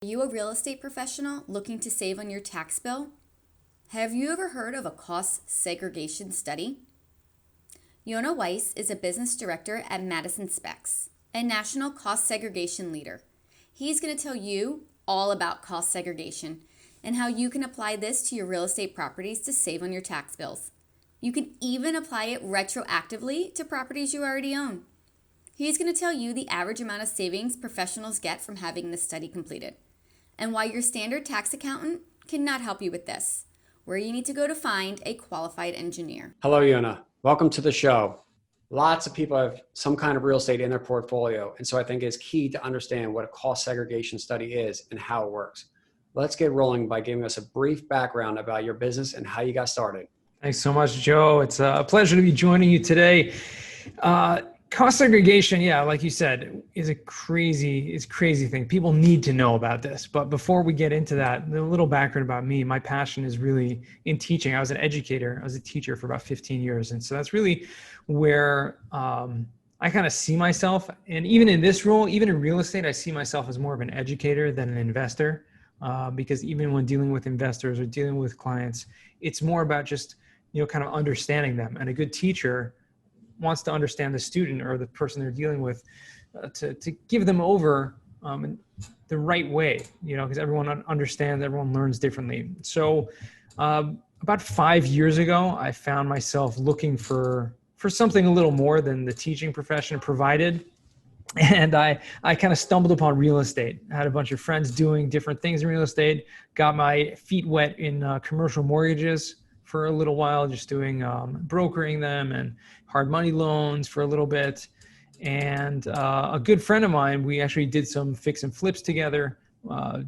Are you a real estate professional looking to save on your tax bill? Have you ever heard of a cost segregation study? Yonah Weiss is a business director at Madison SPECS, a national cost segregation leader. He's going to tell you all about cost segregation and how you can apply this to your real estate properties to save on your tax bills. You can even apply it retroactively to properties you already own. He's going to tell you the average amount of savings professionals get from having this study completed, and why your standard tax accountant cannot help you with this, where you need to go to find a qualified engineer. Hello, Yonah. Welcome to the show. Lots of people have some kind of real estate in their portfolio, and so I think it's key to understand what a cost segregation study is and how it works. Let's get rolling by giving us a brief background about your business and how you got started. Thanks so much, Joe. It's a pleasure to be joining you today. Cost segregation, yeah, like you said, is a crazy thing. People need to know about this. But before we get into that, a little background about me. My passion is really in teaching. I was an educator. I was a teacher for about 15 years. And so that's really where I kind of see myself. And even in this role, even in real estate, I see myself as more of an educator than an investor. Because even when dealing with investors or dealing with clients, it's more about just, kind of understanding them. And a good teacher wants to understand the student or the person they're dealing with, to give them over the right way, because everyone understands, everyone learns differently. So about 5 years ago, I found myself looking for something a little more than the teaching profession provided. And I kind of stumbled upon real estate. I had a bunch of friends doing different things in real estate, got my feet wet in commercial mortgages for a little while, just doing brokering them and hard money loans for a little bit. And a good friend of mine, we actually did some fix and flips together,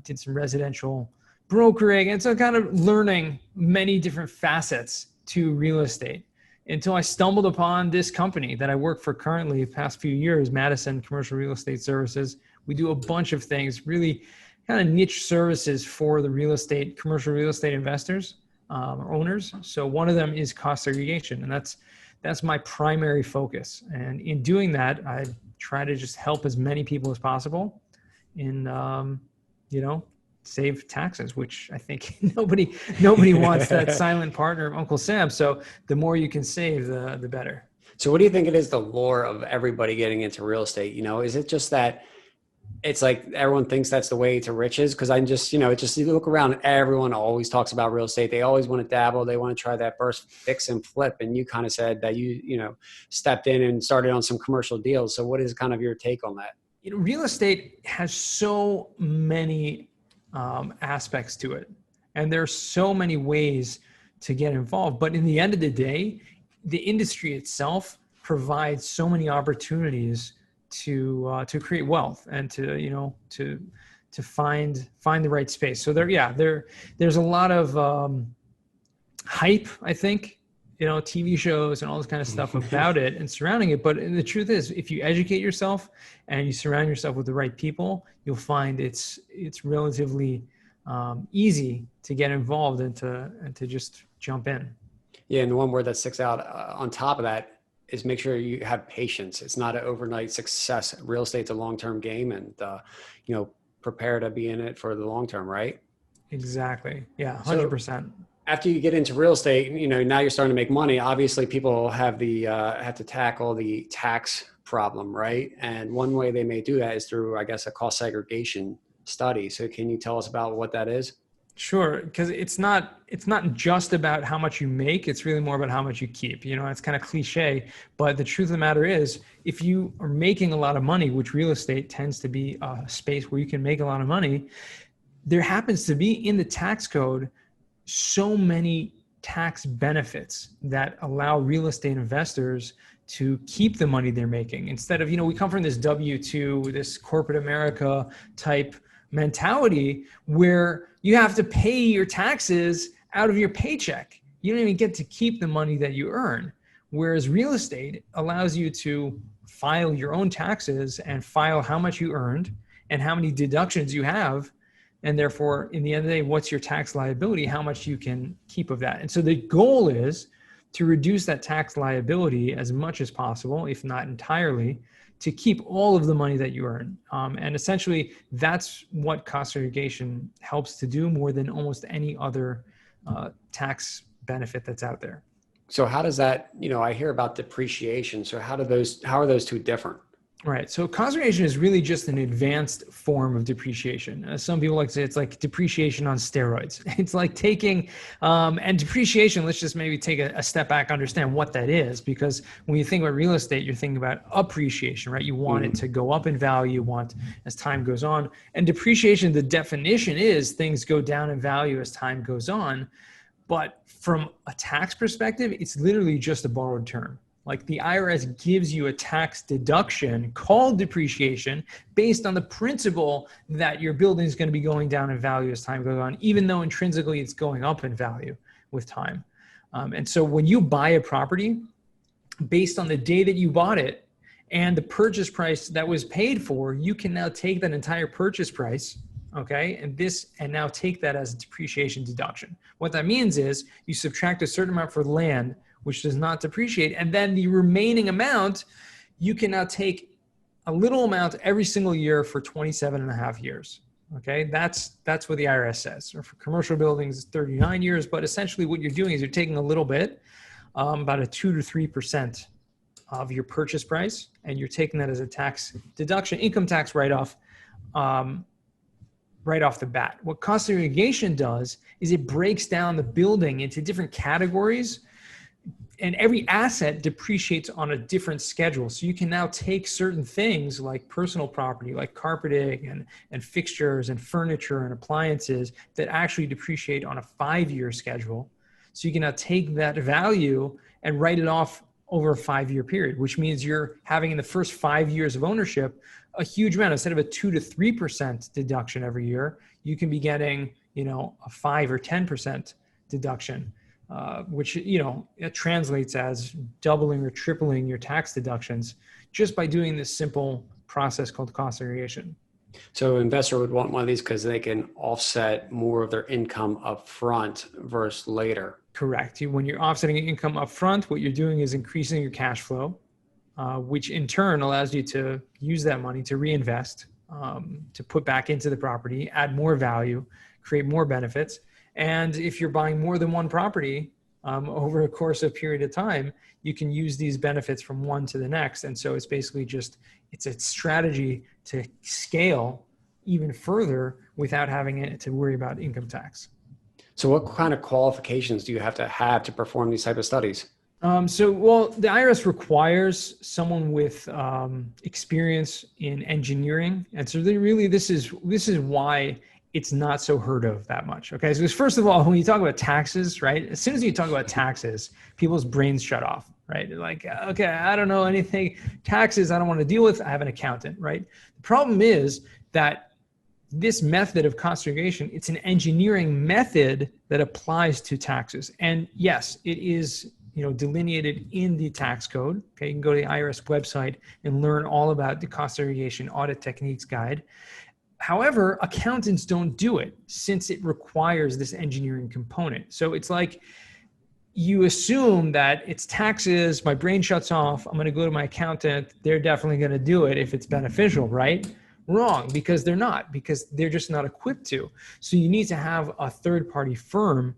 did some residential brokering. And so kind of learning many different facets to real estate until I stumbled upon this company that I work for currently the past few years, Madison Commercial Real Estate Services. We do a bunch of things, really kind of niche services for the commercial real estate investors or owners. So one of them is cost segregation, and that's my primary focus. And in doing that, I try to just help as many people as possible in, save taxes, which I think nobody wants that silent partner of Uncle Sam. So the more you can save, the better. So what do you think it is the lure of everybody getting into real estate? Is it just that it's like everyone thinks that's the way to riches? Because I'm just, you look around, everyone always talks about real estate. They always want to dabble. They want to try that first fix and flip. And you kind of said that you stepped in and started on some commercial deals. So what is kind of your take on that? Real estate has so many aspects to it. And there's so many ways to get involved. But in the end of the day, the industry itself provides so many opportunities to create wealth and to find the right space. So there's a lot of hype, I think, TV shows and all this kind of stuff about it and surrounding it. But the truth is, if you educate yourself and you surround yourself with the right people, you'll find it's relatively easy to get involved and to just jump in. Yeah, and the one word that sticks out on top of that is make sure you have patience. It's not an overnight success. Real estate's a long-term game, and prepare to be in it for the long term, right? Exactly. Yeah, 100%. So, after you get into real estate, now you're starting to make money. Obviously, people have to tackle the tax problem, right? And one way they may do that is through, I guess, a cost segregation study. So can you tell us about what that is? Sure, because it's not just about how much you make. It's really more about how much you keep. It's kind of cliche, but the truth of the matter is, if you are making a lot of money, which real estate tends to be a space where you can make a lot of money, there happens to be in the tax code so many tax benefits that allow real estate investors to keep the money they're making. Instead of, we come from this W-2, this corporate America type mentality where you have to pay your taxes out of your paycheck. You don't even get to keep the money that you earn. Whereas real estate allows you to file your own taxes and file how much you earned and how many deductions you have. And therefore, in the end of the day, what's your tax liability, how much you can keep of that. And so the goal is to reduce that tax liability as much as possible, if not entirely, to keep all of the money that you earn. And essentially, that's what cost segregation helps to do more than almost any other tax benefit that's out there. So how does that, I hear about depreciation. So how are those two different? Right. So cost segregation is really just an advanced form of depreciation. Some people like to say it's like depreciation on steroids. It's like taking, and depreciation, let's just maybe take a step back, understand what that is, because when you think about real estate, you're thinking about appreciation, right? You want it to go up in value, you want as time goes on. And depreciation, the definition is things go down in value as time goes on. But from a tax perspective, it's literally just a borrowed term. Like the IRS gives you a tax deduction called depreciation based on the principle that your building is going to be going down in value as time goes on, even though intrinsically it's going up in value with time. And so when you buy a property, based on the day that you bought it and the purchase price that was paid for, you can now take that entire purchase price, okay, and now take that as a depreciation deduction. What that means is you subtract a certain amount for land, which does not depreciate. And then the remaining amount, you can now take a little amount every single year for 27 and a half years. Okay, that's what the IRS says. Or for commercial buildings, it's 39 years. But essentially what you're doing is you're taking a little bit, about a 2 to 3% of your purchase price, and you're taking that as a tax deduction, income tax write-off, right off the bat. What cost segregation does is it breaks down the building into different categories, and every asset depreciates on a different schedule. So you can now take certain things like personal property, like carpeting and fixtures and furniture and appliances that actually depreciate on a 5-year schedule. So you can now take that value and write it off over a 5-year period, which means you're having in the first 5 years of ownership a huge amount. Instead of a 2 to 3% deduction every year, you can be getting, a 5 or 10% deduction. Which, it translates as doubling or tripling your tax deductions just by doing this simple process called cost segregation. So an investor would want one of these because they can offset more of their income up front versus later. Correct. When you're offsetting income up front, what you're doing is increasing your cash flow, which in turn allows you to use that money to reinvest, to put back into the property, add more value, create more benefits. And if you're buying more than one property over a course of a period of time, you can use these benefits from one to the next. And so it's basically it's a strategy to scale even further without having to worry about income tax. So what kind of qualifications do you have to perform these type of studies? The IRS requires someone with experience in engineering. And so this is why it's not so heard of that much. Okay. So first of all, when you talk about taxes, right? As soon as you talk about taxes, people's brains shut off, right? They're like, okay, I don't know anything. Taxes, I don't want to deal with. I have an accountant, right? The problem is that this method of cost segregation, it's an engineering method that applies to taxes. And yes, it is, delineated in the tax code. Okay. You can go to the IRS website and learn all about the cost segregation audit techniques guide. However, accountants don't do it since it requires this engineering component. So it's like you assume that it's taxes, my brain shuts off, I'm going to go to my accountant, they're definitely going to do it if it's beneficial, right? Wrong, because they're not, because they're just not equipped to. So you need to have a third-party firm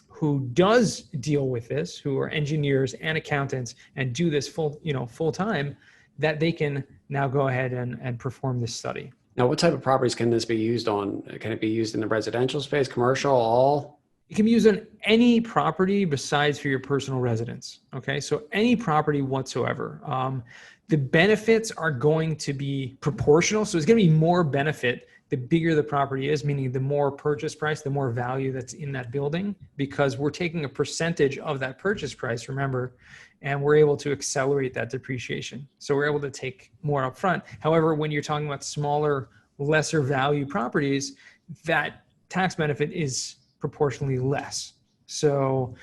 who does deal with this, who are engineers and accountants and do this full time, that they can now go ahead and perform this study. Now, what type of properties can this be used on? Can it be used in the residential space, commercial, all? It can be used on any property besides for your personal residence. Okay, so any property whatsoever. The benefits are going to be proportional. So it's going to be more benefit the bigger the property is, meaning the more purchase price, the more value that's in that building, because we're taking a percentage of that purchase price, remember, and we're able to accelerate that depreciation. So we're able to take more upfront. However, when you're talking about smaller, lesser value properties, that tax benefit is proportionally less. So,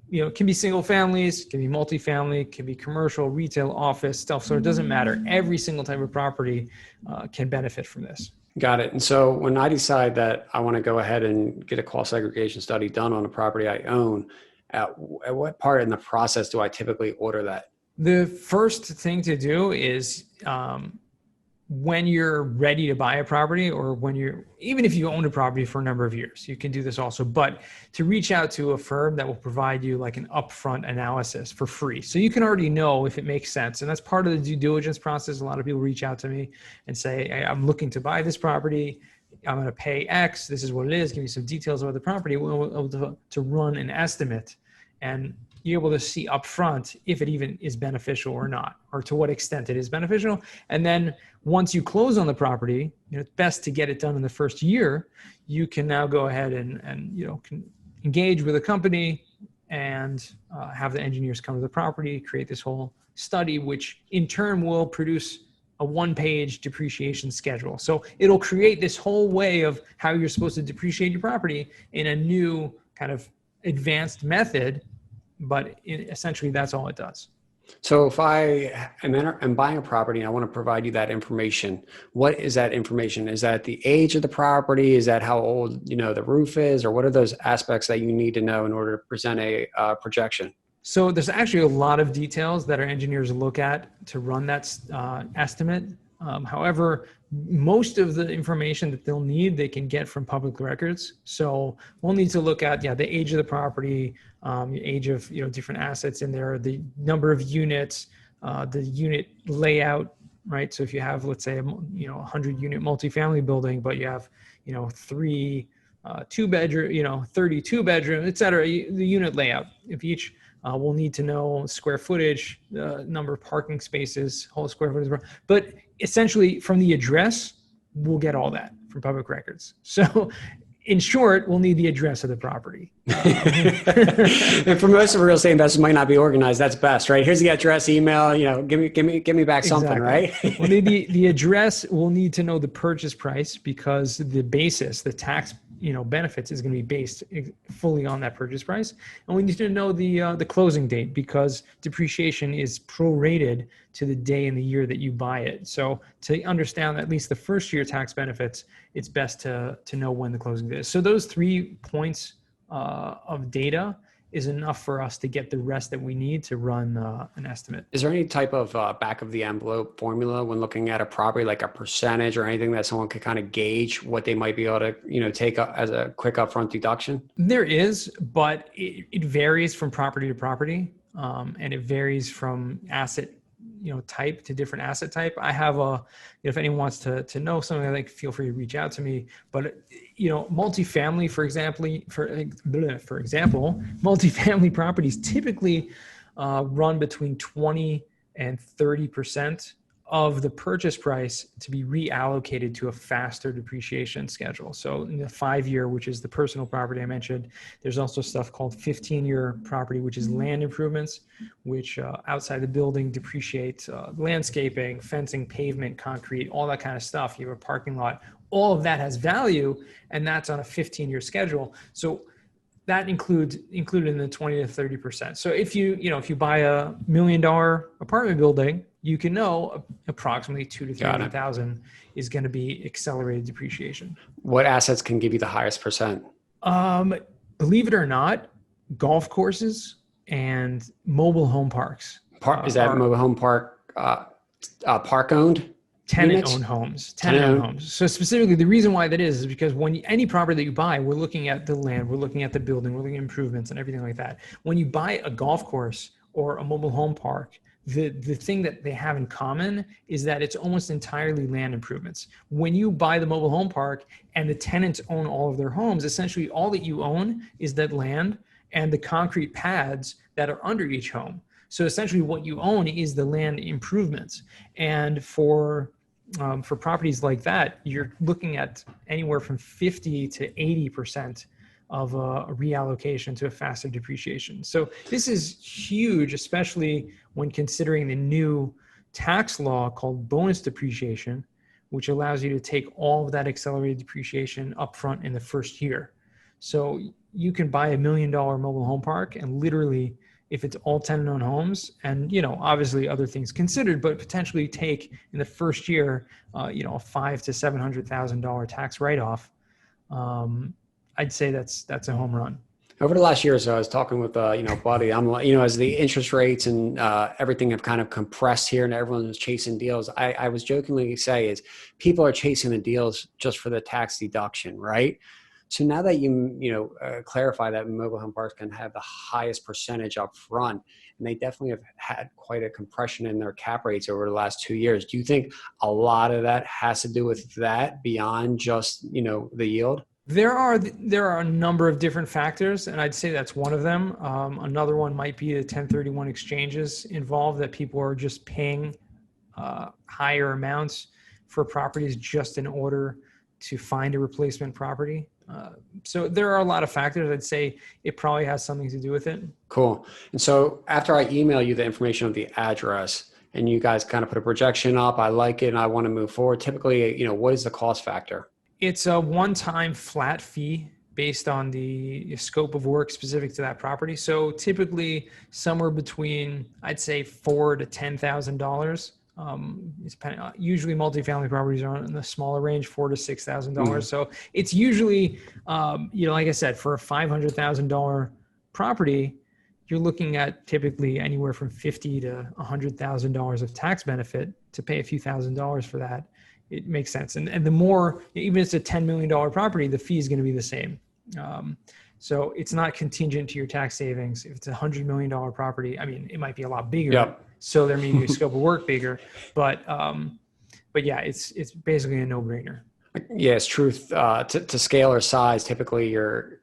it can be single families, can be multifamily, can be commercial, retail, office stuff. So it doesn't matter. Every single type of property can benefit from this. Got it. And so when I decide that I want to go ahead and get a cost segregation study done on a property I own, at what part in the process do I typically order that? The first thing to do is when you're ready to buy a property, or even if you own a property for a number of years, you can do this also, but to reach out to a firm that will provide you like an upfront analysis for free. So you can already know if it makes sense. And that's part of the due diligence process. A lot of people reach out to me and say, hey, I'm looking to buy this property. I'm going to pay X. This is what it is. Give me some details about the property. We'll able to run an estimate and you're able to see upfront if it even is beneficial or not, or to what extent it is beneficial. And then once you close on the property, it's best to get it done in the first year. You can now go ahead and can engage with a company and have the engineers come to the property, create this whole study, which in turn will produce a one-page depreciation schedule. So it'll create this whole way of how you're supposed to depreciate your property in a new kind of advanced method, but essentially that's all it does. So if I am buying a property and I want to provide you that information, what is that information? Is that the age of the property? Is that how old, the roof is? Or what are those aspects that you need to know in order to present a projection? So there's actually a lot of details that our engineers look at to run that estimate. However, most of the information that they'll need, they can get from public records. So we'll need to look at, the age of the property, the age of, different assets in there, the number of units, the unit layout, right? So if you have, let's say, 100 unit multifamily building, but you have, 3 2-bedroom, 32 bedroom, et cetera, the unit layout. If each we'll need to know square footage, number of parking spaces, whole square footage. But essentially from the address, we'll get all that from public records. So in short, we'll need the address of the property. And for most of real estate investors might not be organized. That's best, right? Here's the address, email, give me back something, right? We'll need the address. We'll need to know the purchase price because the basis, the tax benefits is going to be based fully on that purchase price. And we need to know the closing date because depreciation is prorated to the day and the year that you buy it. So to understand at least the first year tax benefits, it's best to know when the closing date is. So those 3 points of data is enough for us to get the rest that we need to run an estimate. Is there any type of back of the envelope formula when looking at a property, like a percentage or anything that someone could kind of gauge what they might be able to, take up as a quick upfront deduction? There is, but it varies from property to property, and it varies from asset type to different asset type. I have if anyone wants to know something, like feel free to reach out to me. But multifamily, for example, multifamily properties typically run between 20 and 30% of the purchase price to be reallocated to a faster depreciation schedule. So in the 5-year, which is the personal property I mentioned, there's also stuff called 15-year property, which is land improvements, which outside the building depreciate landscaping, fencing, pavement, concrete, all that kind of stuff. You have a parking lot, all of that has value, and that's on a 15-year schedule. So that included in the 20 to 30%. So if you buy a $1 million apartment building, you can know approximately 2 to 300,000 is going to be accelerated depreciation. What assets can give you the highest percent? Believe it or not, golf courses and mobile home parks. Is that mobile home park park owned? Tenant-owned homes. Tenant-owned homes. So specifically, the reason why that is because when any property that you buy, we're looking at the land, we're looking at the building, we're looking at improvements and everything like that. When you buy a golf course or a mobile home park, the thing that they have in common is that it's almost entirely land improvements. When you buy the mobile home park and the tenants own all of their homes, essentially all that you own is that land and the concrete pads that are under each home. So essentially what you own is the land improvements. And for properties like that, you're looking at anywhere from 50 to 80% of a reallocation to a faster depreciation. So this is huge, especially when considering the new tax law called bonus depreciation, which allows you to take all of that accelerated depreciation upfront in the first year. So you can buy $1 million mobile home park and literally, if it's all tenant-owned homes and, obviously other things considered, but potentially take in the first year, a $500,000 to $700,000 tax write-off. I'd say that's a home run. Over the last year or so, I was talking with buddy. I'm like, as the interest rates and everything have kind of compressed here, and everyone was chasing deals. I was jokingly say is people are chasing the deals just for the tax deduction, right? So now that clarify that mobile home parks can have the highest percentage up front, and they definitely have had quite a compression in their cap rates over the last 2 years. Do you think a lot of that has to do with that beyond just the yield? There are a number of different factors, and I'd say that's one of them. Another one might be the 1031 exchanges involved, that people are just paying higher amounts for properties just in order to find a replacement property. So there are a lot of factors. I'd say it probably has something to do with it. Cool. And so after I email you the information of the address and you guys kind of put a projection up, I like it and I want to move forward. Typically, what is the cost factor? It's a one-time flat fee based on the scope of work specific to that property. So typically somewhere between, I'd say, $4,000 to $10,000. Usually multifamily properties are in the smaller range, $4,000 to $6,000. So it's usually, like I said, for a $500,000 property, you're looking at typically anywhere from $50,000 to $100,000 of tax benefit to pay a few $1,000s for that. It makes sense. And the more, even if it's a $10 million property, the fee is going to be the same. So it's not contingent to your tax savings. If it's a $100 million property, I mean, it might be a lot bigger. Yep. So there may be a scope of work bigger, but yeah, it's basically a no-brainer. Yeah, it's truth. To scale or size, typically your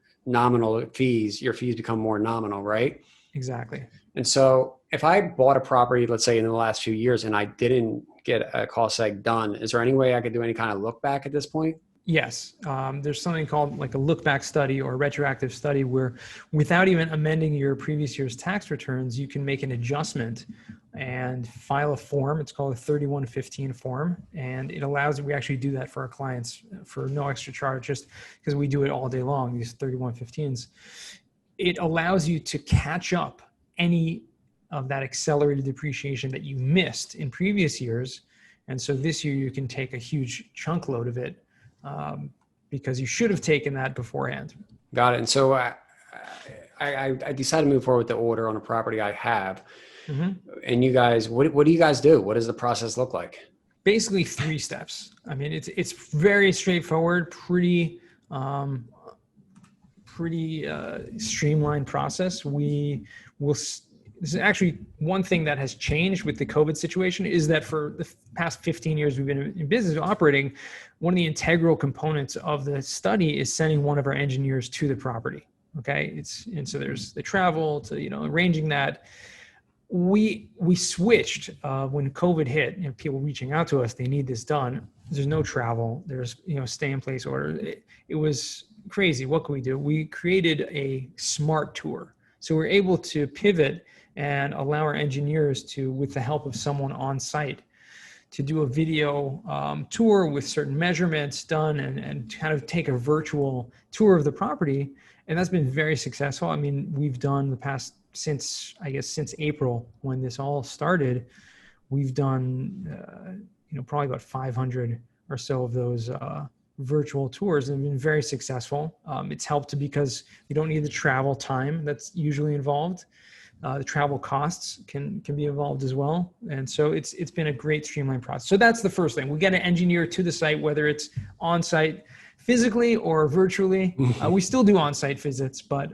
fees become more nominal, right? Exactly. And so if I bought a property, let's say in the last few years, and I didn't get a cost seg done, is there any way I could do any kind of look back at this point? Yes. There's something called like a look back study or a retroactive study where without even amending your previous year's tax returns, you can make an adjustment and file a form. It's called a 3115 form. And it allows, we actually do that for our clients for no extra charge, just because we do it all day long, these 3115s. It allows you to catch up any of that accelerated depreciation that you missed in previous years. And so this year you can take a huge chunk load of it because you should have taken that beforehand. Got it. And so I decided to move forward with the order on a property I have. Mm-hmm. And you guys, what do you guys do? What does the process look like? Basically 3 steps. I mean, it's very straightforward, pretty streamlined process. This is actually one thing that has changed with the COVID situation is that for the past 15 years we've been in business operating, one of the integral components of the study is sending one of our engineers to the property. Okay. And so there's the travel to, arranging that. We switched when COVID hit, people reaching out to us, they need this done. There's no travel. There's, stay in place order. It was crazy. What can we do? We created a smart tour. So we're able to pivot and allow our engineers to, with the help of someone on site, to do a video tour with certain measurements done and kind of take a virtual tour of the property. And that's been very successful. I mean, we've done since April when this all started, we've done, probably about 500 or so of those virtual tours and been very successful. It's helped because you don't need the travel time that's usually involved. The travel costs can be involved as well. And so it's been a great streamlined process. So that's the first thing. We get an engineer to the site, whether it's on site physically or virtually. We still do on-site visits, but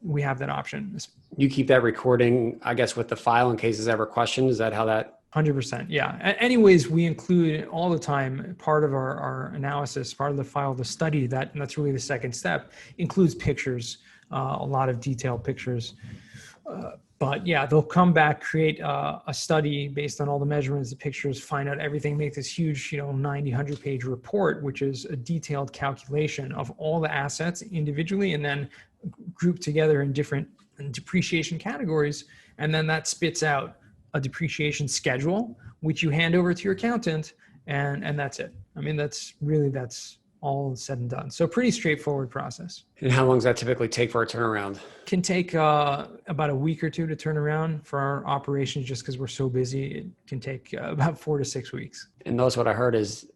we have that option. You keep that recording, I guess, with the file in case there's ever questions. Is that how that? 100%. Yeah. Anyways, we include all the time, part of our analysis, part of the file, the study, and that's really the second step, includes pictures, a lot of detailed pictures. But yeah, they'll come back, create a study based on all the measurements, the pictures, find out everything, make this huge, 90, 100-page report, which is a detailed calculation of all the assets individually and then grouped together in different depreciation categories. And then that spits out a depreciation schedule, which you hand over to your accountant, and that's it. I mean, that's all said and done. So pretty straightforward process. And how long does that typically take for a turnaround? Can take about a week or 2 to turn around for our operations, just because we're so busy. It can take about 4 to 6 weeks. And that's what I heard is,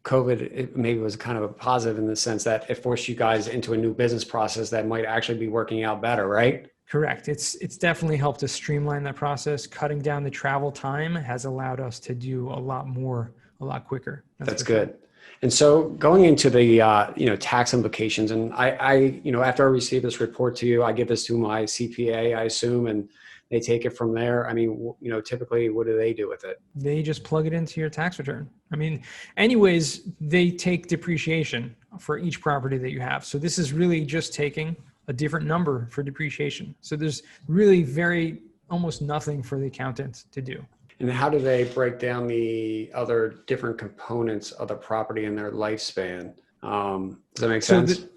COVID it maybe was kind of a positive in the sense that it forced you guys into a new business process that might actually be working out better, right? Correct. It's definitely helped us streamline that process. Cutting down the travel time has allowed us to do a lot more, a lot quicker. That's for sure. good. And so going into the, tax implications, and after I receive this report to you, I give this to my CPA, I assume, and they take it from there. I mean, typically what do they do with it? They just plug it into your tax return. I mean, anyways, they take depreciation for each property that you have. So this is really just taking a different number for depreciation. So there's really almost nothing for the accountant to do. And how do they break down the other different components of the property in their lifespan? Does that make sense?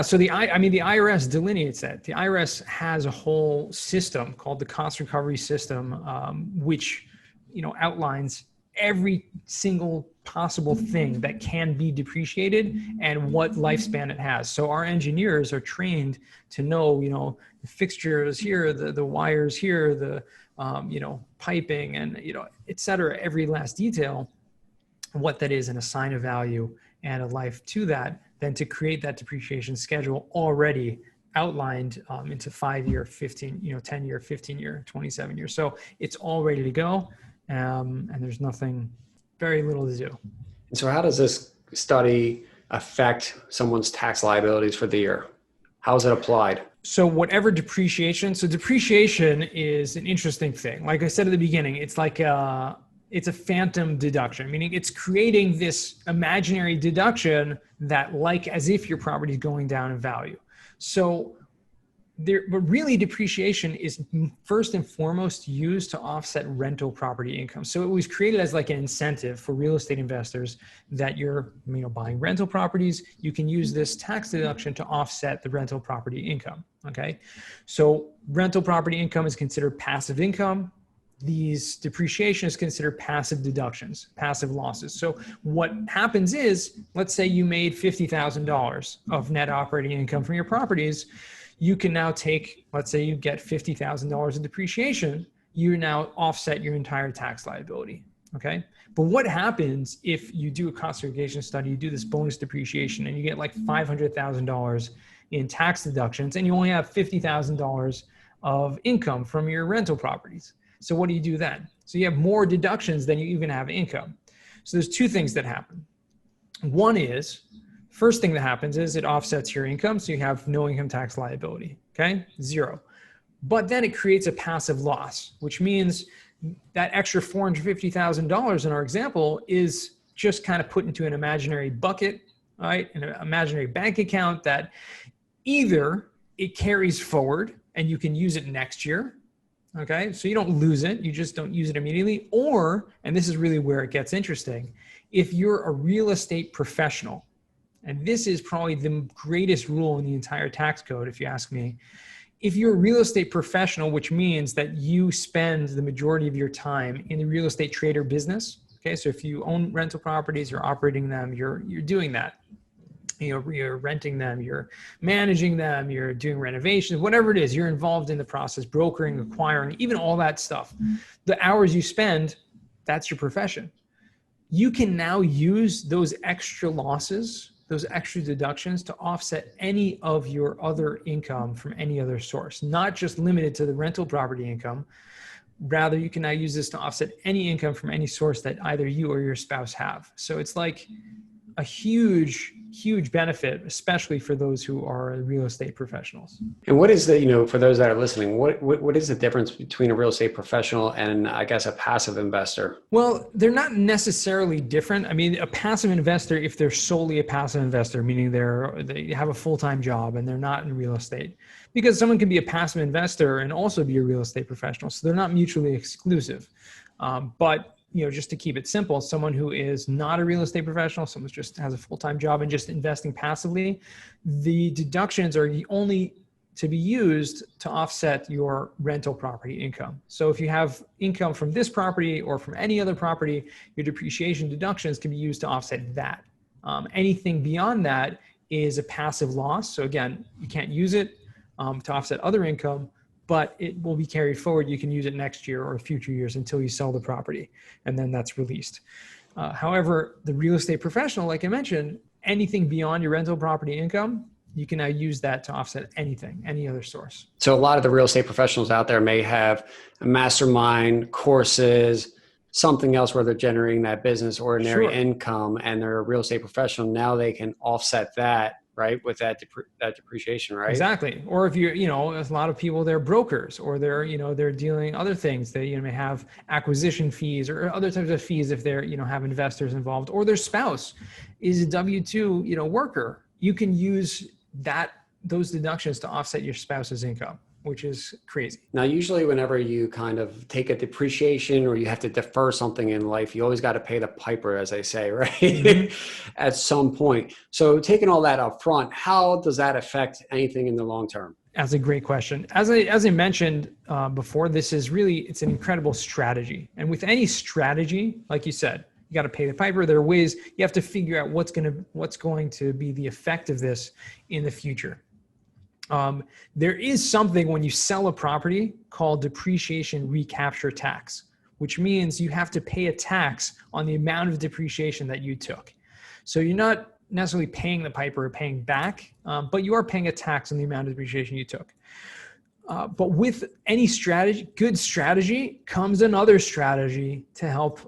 So the IRS delineates that. The IRS has a whole system called the cost recovery system, which outlines every single possible thing that can be depreciated and what lifespan it has. So our engineers are trained to know, the fixtures here, the wires here, the piping and, et cetera, every last detail, what that is, and assign a value and a life to that, then to create that depreciation schedule already outlined into 5-year, 15, 10-year, 15-year, 27 years. So it's all ready to go. And there's very little to do. And so how does this study affect someone's tax liabilities for the year? How is it applied? So depreciation is an interesting thing. Like I said at the beginning, it's like it's a phantom deduction, meaning it's creating this imaginary deduction that as if your property is going down in value. So but really depreciation is first and foremost used to offset rental property income. So it was created as like an incentive for real estate investors that you're buying rental properties. You can use this tax deduction to offset the rental property income. Okay. So rental property income is considered passive income. These depreciation is considered passive deductions, passive losses. So what happens is, let's say you made $50,000 of net operating income from your properties. You can now take, let's say you get $50,000 of depreciation, you now offset your entire tax liability, okay? But what happens if you do a cost segregation study, you do this bonus depreciation, and you get like $500,000 in tax deductions, and you only have $50,000 of income from your rental properties? So what do you do then? So you have more deductions than you even have income. So there's two things that happen. One is, first thing that happens is it offsets your income, so you have no income tax liability, okay? Zero. But then it creates a passive loss, which means that extra $450,000 in our example is just kind of put into an imaginary bucket, right? An imaginary bank account that either it carries forward and you can use it next year, okay? So you don't lose it, you just don't use it immediately. Or, and this is really where it gets interesting, if you're a real estate professional, and this is probably the greatest rule in the entire tax code, if you ask me. If you're a real estate professional, which means that you spend the majority of your time in the real estate trader business, okay? So if you own rental properties, you're operating them, you're doing that. You're renting them, you're managing them, you're doing renovations, whatever it is, you're involved in the process, brokering, acquiring, even all that stuff. The hours you spend, that's your profession. You can now use those extra losses, those extra deductions, to offset any of your other income from any other source, not just limited to the rental property income. Rather, you can now use this to offset any income from any source that either you or your spouse have. So it's like a huge benefit, especially for those who are real estate professionals. And what is for those that are listening, what is the difference between a real estate professional and, I guess, a passive investor? Well, they're not necessarily different. I mean, a passive investor, if they're solely a passive investor, meaning they have a full-time job and they're not in real estate, because someone can be a passive investor and also be a real estate professional. So they're not mutually exclusive. But just to keep it simple, someone who is not a real estate professional, someone who just has a full-time job and just investing passively, the deductions are only to be used to offset your rental property income. So if you have income from this property or from any other property, your depreciation deductions can be used to offset that. Anything beyond that is a passive loss. So again, you can't use it to offset other income, but it will be carried forward. You can use it next year or future years until you sell the property, and then that's released. However, the real estate professional, like I mentioned, anything beyond your rental property income, you can now use that to offset anything, any other source. So a lot of the real estate professionals out there may have a mastermind, courses, something else where they're generating that business ordinary Sure. income, and they're a real estate professional. Now they can offset that, right, with that depreciation, right? Exactly. Or if you know, a lot of people, they're brokers, or they're dealing other things. They may have acquisition fees or other types of fees if they're have investors involved, or their spouse is a W-2 worker. You can use those deductions to offset your spouse's income, which is crazy. Now, usually whenever you kind of take a depreciation or you have to defer something in life, you always got to pay the piper, as they say, right? Mm-hmm. At some point. So taking all that up front, how does that affect anything in the long term? That's a great question. As I mentioned before, it's an incredible strategy. And with any strategy, like you said, you got to pay the piper. There are ways you have to figure out what's going to be the effect of this in the future. There is something when you sell a property called depreciation recapture tax, which means you have to pay a tax on the amount of depreciation that you took. So you're not necessarily paying the piper or paying back, but you are paying a tax on the amount of depreciation you took. But with any good strategy comes another strategy to help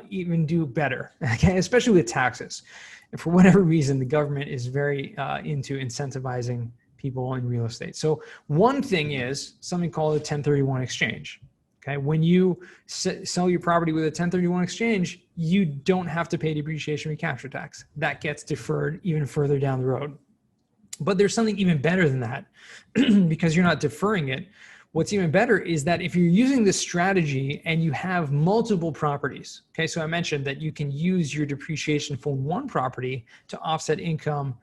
even do better, okay? Especially with taxes. And for whatever reason, the government is very into incentivizing people in real estate. So one thing is something called a 1031 exchange. Okay, when you sell your property with a 1031 exchange, you don't have to pay depreciation recapture tax. That gets deferred even further down the road. But there's something even better than that because you're not deferring it. What's even better is that if you're using this strategy and you have multiple properties, okay, so I mentioned that you can use your depreciation from one property to offset income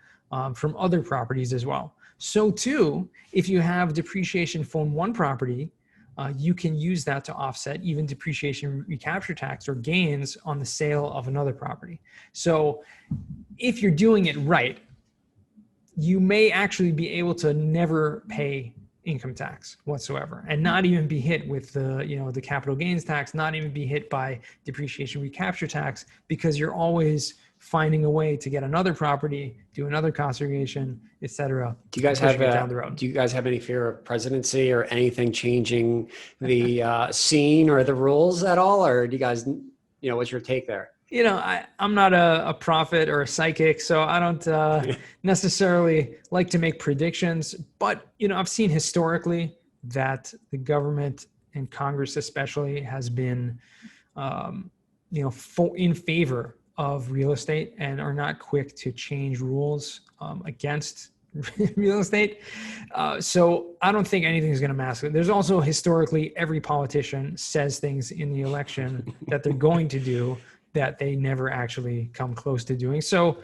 from other properties as well. So too, if you have depreciation from one property, you can use that to offset even depreciation recapture tax or gains on the sale of another property. So if you're doing it right, you may actually be able to never pay income tax whatsoever and not even be hit with the capital gains tax, not even be hit by depreciation recapture tax, because you're always finding a way to get another property, do another cost segregation, et cetera. Do you guys have any fear of presidency or anything changing the scene or the rules at all? Or do you guys, what's your take there? I'm not a prophet or a psychic, so I don't necessarily like to make predictions. But, I've seen historically that the government and Congress especially has been, in favor of real estate and are not quick to change rules against real estate. So I don't think anything is going to mask it. There's also historically every politician says things in the election that they're going to do that they never actually come close to doing. So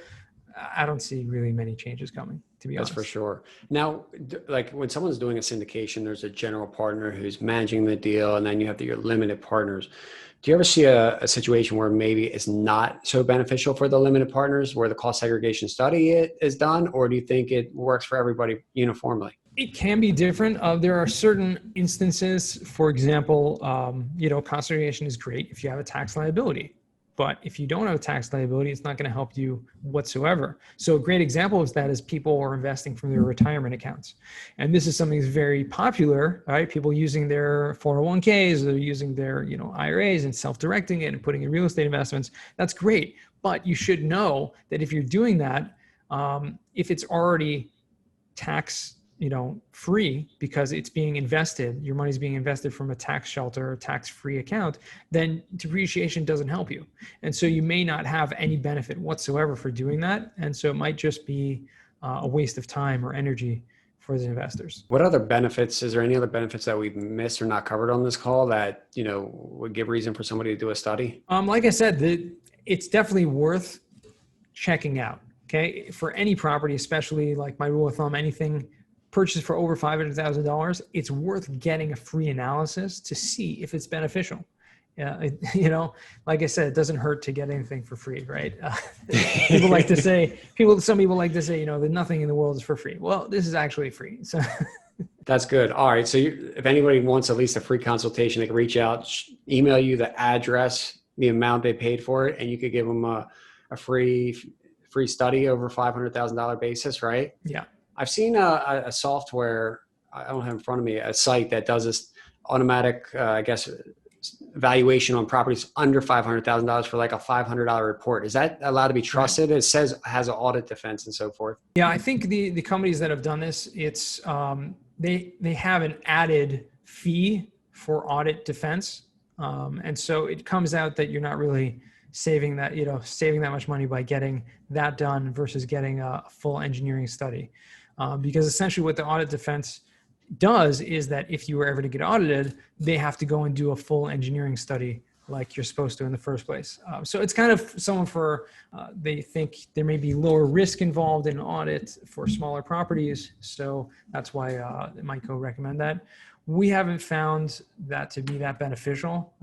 I don't see really many changes coming, to be honest. That's for sure. Now, like when someone's doing a syndication, there's a general partner who's managing the deal, and then you have your limited partners. Do you ever see a situation where maybe it's not so beneficial for the limited partners, where the cost segregation study is done, or do you think it works for everybody uniformly? It can be different. There are certain instances, for example, cost segregation is great if you have a tax liability. But if you don't have a tax liability, it's not going to help you whatsoever. So a great example of that is people are investing from their retirement accounts. And this is something that's very popular, right? People using their 401ks, they're using their IRAs and self-directing it and putting in real estate investments. That's great. But you should know that if you're doing that, if it's already tax free because it's being invested, your money's being invested from a tax shelter or tax-free account, then depreciation doesn't help you. And so you may not have any benefit whatsoever for doing that. And so it might just be a waste of time or energy for the investors. What other benefits, is there any other benefits that we've missed or not covered on this call that, would give reason for somebody to do a study? Like I said, it's definitely worth checking out. Okay. For any property, especially like my rule of thumb, anything purchased for over $500,000, it's worth getting a free analysis to see if it's beneficial. Like I said, it doesn't hurt to get anything for free, right? Some people like to say, that nothing in the world is for free. Well, this is actually free. So that's good. All right. So if anybody wants at least a free consultation, they can reach out, email you the address the amount they paid for it, and you could give them a free study over $500,000 basis, right? Yeah. I've seen a software, I don't have in front of me, a site that does this automatic, valuation on properties under $500,000 for like a $500 report. Is that allowed to be trusted? Right. It says has an audit defense and so forth. Yeah, I think the companies that have done this, it's they have an added fee for audit defense, and so it comes out that you're not really saving that much money by getting that done versus getting a full engineering study, because essentially what the audit defense does is that if you were ever to get audited, they have to go and do a full engineering study like you're supposed to in the first place. So it's kind of someone for, they think there may be lower risk involved in audit for smaller properties. So that's why Mico recommend that. We haven't found that to be that beneficial.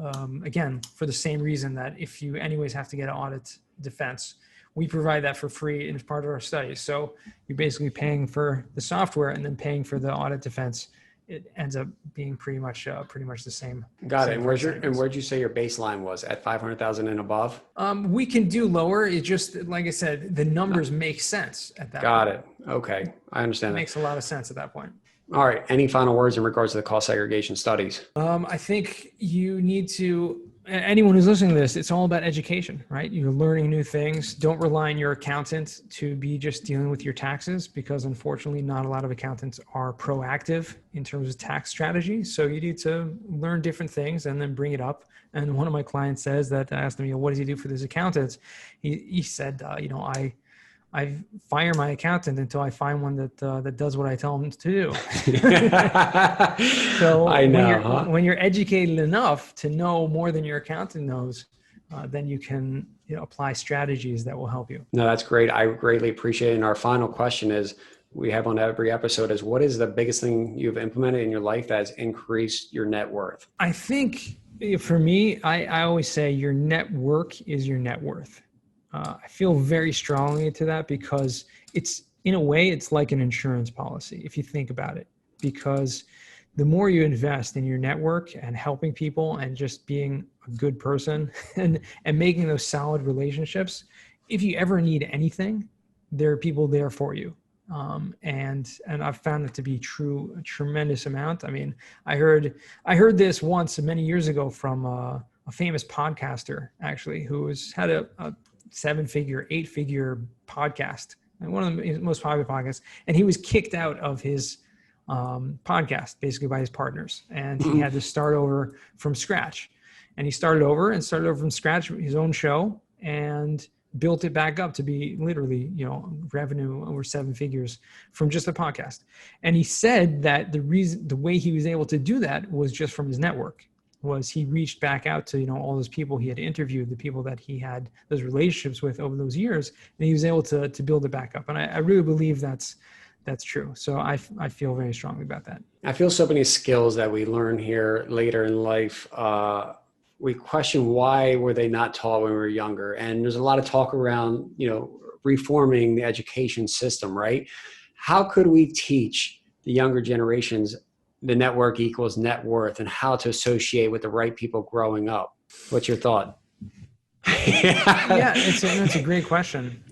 Again, for the same reason that if you anyways have to get an audit defense, we provide that for free as part of our study. So you're basically paying for the software and then paying for the audit defense. It ends up being pretty much the same. Got it. And where'd you say your baseline was at 500,000 and above? We can do lower. It just, like I said, the numbers make sense at that point. Got it. Okay. I understand that. Makes a lot of sense at that point. All right. Any final words in regards to the cost segregation studies? I think you need to, anyone who's listening to this, it's all about education, right? You're learning new things. Don't rely on your accountant to be just dealing with your taxes, because unfortunately not a lot of accountants are proactive in terms of tax strategy. So you need to learn different things and then bring it up. And one of my clients says that, I asked him, what does he do for his accountants? He said, I fire my accountant until I find one that does what I tell them to do. So I know, when you're educated enough to know more than your accountant knows, then you can apply strategies that will help you. No, that's great. I greatly appreciate it. And our final question is, we have on every episode, is what is the biggest thing you've implemented in your life that has increased your net worth? I think for me, I always say your net worth is your net worth. I feel very strongly to that because it's, in a way, it's like an insurance policy, if you think about it, because the more you invest in your network and helping people and just being a good person and making those solid relationships, if you ever need anything, there are people there for you. And I've found it to be true, a tremendous amount. I mean, I heard this once many years ago from a famous podcaster, actually, who had a 7-figure, 8-figure podcast, and one of the most popular podcasts. And he was kicked out of his podcast, basically by his partners. And he had to start over from scratch. And he started over from scratch, his own show, and built it back up to be literally, revenue over 7 figures from just a podcast. And he said that the way he was able to do that was just from his network. Was he reached back out to, all those people he had interviewed, the people that he had those relationships with over those years, and he was able to build it back up. And I really believe that's true. So I feel very strongly about that. I feel so many skills that we learn here later in life, we question why were they not taught when we were younger? And there's a lot of talk around, reforming the education system, right? How could we teach the younger generations the network equals net worth and how to associate with the right people growing up? What's your thought? Yeah, it's a great question.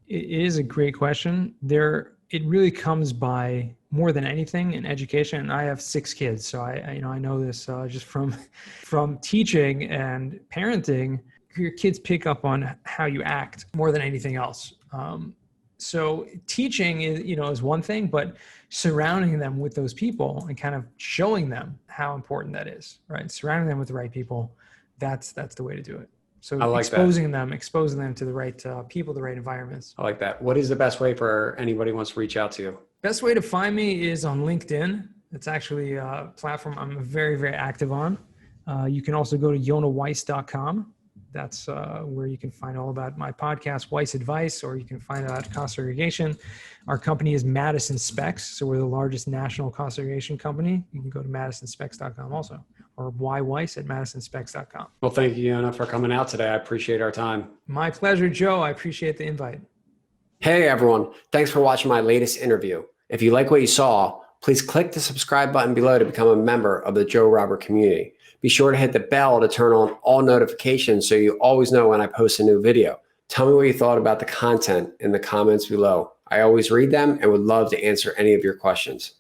It is a great question. It really comes by more than anything in education. And I have 6 kids, so I know this just from teaching and parenting. Your kids pick up on how you act more than anything else. So teaching is one thing, but surrounding them with those people and kind of showing them how important that is, right? Surrounding them with the right people, that's the way to do it. So like exposing them to the right people, the right environments. I like that. What is the best way for anybody who wants to reach out to you? Best way to find me is on LinkedIn. It's actually a platform I'm very, very active on. You can also go to YonahWeiss.com. That's where you can find all about my podcast, Weiss Advice, or you can find out cost segregation. Our company is Madison SPECS, so we're the largest national cost segregation company. You can go to MadisonSPECS.com also, or YWeiss@MadisonSPECS.com. Well, thank you, Yonah, for coming out today. I appreciate our time. My pleasure, Joe. I appreciate the invite. Hey, everyone. Thanks for watching my latest interview. If you like what you saw, Please click the subscribe button below to become a member of the Joe Robert community. Be sure to hit the bell to turn on all notifications so you always know when I post a new video. Tell me what you thought about the content in the comments below. I always read them and would love to answer any of your questions.